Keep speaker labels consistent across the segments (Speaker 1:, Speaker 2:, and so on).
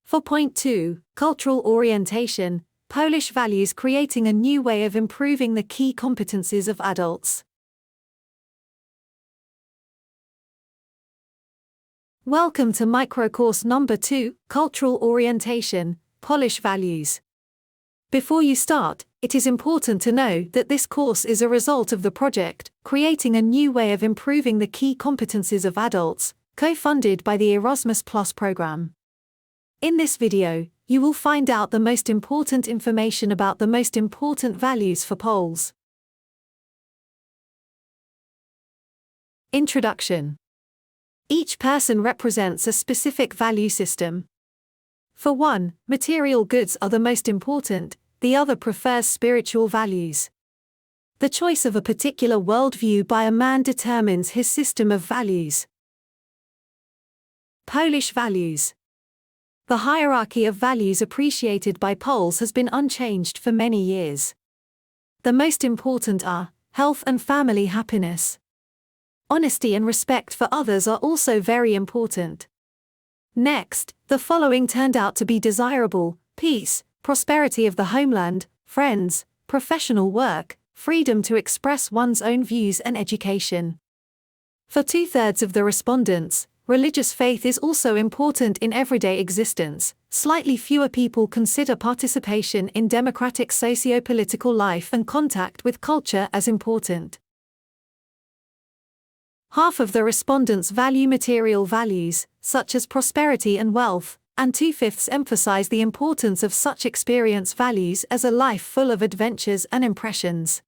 Speaker 1: For point 2, cultural orientation, Polish values creating a new way of improving the key competencies of adults. Welcome to microcourse number 2, Cultural Orientation, Polish Values. Before you start, it is important to know that this course is a result of the project, Creating a New Way of Improving the Key Competencies of Adults, co-funded by the Erasmus Plus program. In this video, you will find out the most important information about the most important values for Poles. Introduction. Each person represents a specific value system. For one, material goods are the most important, the other prefers spiritual values. The choice of a particular worldview by a man determines his system of values. Polish values. The hierarchy of values appreciated by Poles has been unchanged for many years. The most important are health and family happiness. Honesty and respect for others are also very important. Next, the following turned out to be desirable: peace, prosperity of the homeland, friends, professional work, freedom to express one's own views, and education. For 2/3 of the respondents, religious faith is also important in everyday existence. Slightly fewer people consider participation in democratic socio-political life and contact with culture as important. Half of the respondents value material values, such as prosperity and wealth, and 2/5 emphasize the importance of such experience values as a life full of adventures and impressions.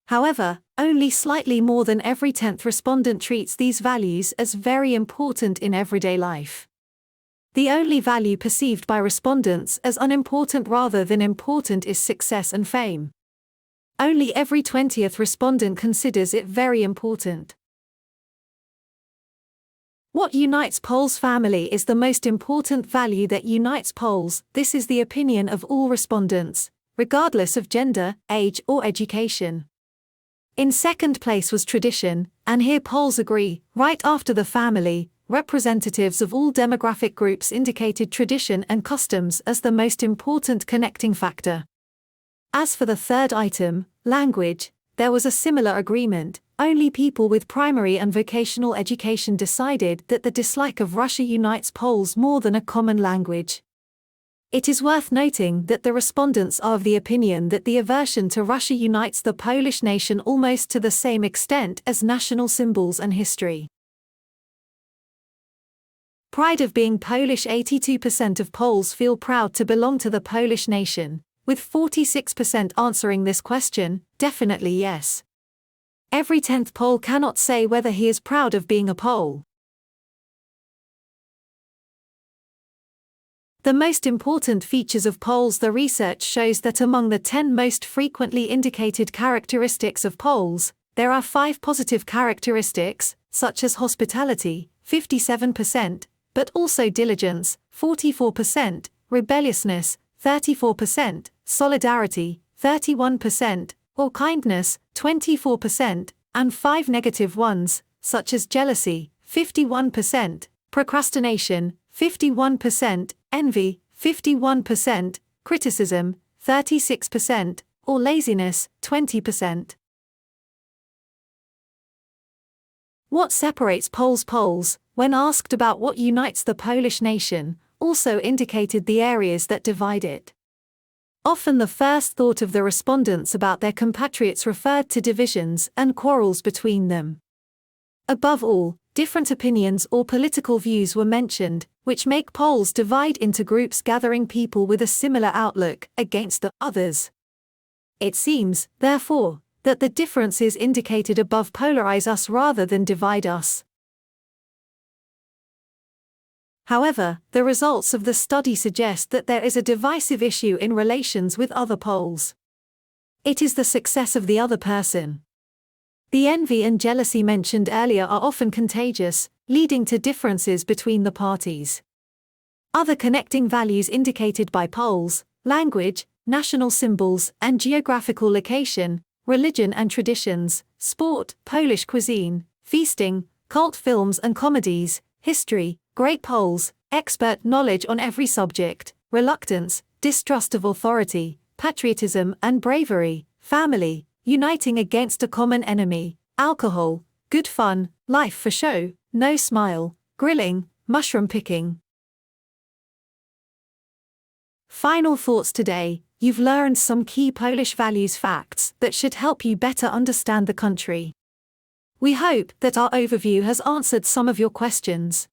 Speaker 1: However, only slightly more than every 10th respondent treats these values as very important in everyday life. The only value perceived by respondents as unimportant rather than important is success and fame. Only every 20th respondent considers it very important. What unites Poles? Family is the most important value that unites Poles. This is the opinion of all respondents, regardless of gender, age, or education. In second place was tradition, and here Poles agree. Right after the family, representatives of all demographic groups indicated tradition and customs as the most important connecting factor. As for the third item, language, there was a similar agreement. Only people with primary and vocational education decided that the dislike of Russia unites Poles more than a common language. It is worth noting that the respondents are of the opinion that the aversion to Russia unites the Polish nation almost to the same extent as national symbols and history. Pride of being Polish. 82% of Poles feel proud to belong to the Polish nation, with 46% answering this question, definitely yes. Every 10th Pole cannot say whether he is proud of being a Pole. The most important features of Poles. The research shows that among the 10 most frequently indicated characteristics of Poles, there are 5 positive characteristics, such as hospitality, 57%, but also diligence, 44%, rebelliousness, 34%, solidarity, 31%, or kindness, 24%, and 5 negative ones, such as jealousy, 51%, procrastination, 51%, envy, 51%, criticism, 36%, or laziness, 20%. What separates Poles? Poles, when asked about what unites the Polish nation, also indicated the areas that divide it. Often the first thought of the respondents about their compatriots referred to divisions and quarrels between them. Above all, different opinions or political views were mentioned, which make Poles divide into groups gathering people with a similar outlook against the others. It seems, therefore, that the differences indicated above polarize us rather than divide us. However, the results of the study suggest that there is a divisive issue in relations with other Poles. It is the success of the other person. The envy and jealousy mentioned earlier are often contagious, leading to differences between the parties. Other connecting values indicated by Poles: language, national symbols and geographical location, religion and traditions, sport, Polish cuisine, feasting, cult films and comedies, history, Great Poles, expert knowledge on every subject, reluctance, distrust of authority, patriotism and bravery, family, uniting against a common enemy, alcohol, good fun, life for show, no smile, grilling, mushroom picking. Final thoughts today. You've learned some key Polish values facts that should help you better understand the country. We hope that our overview has answered some of your questions.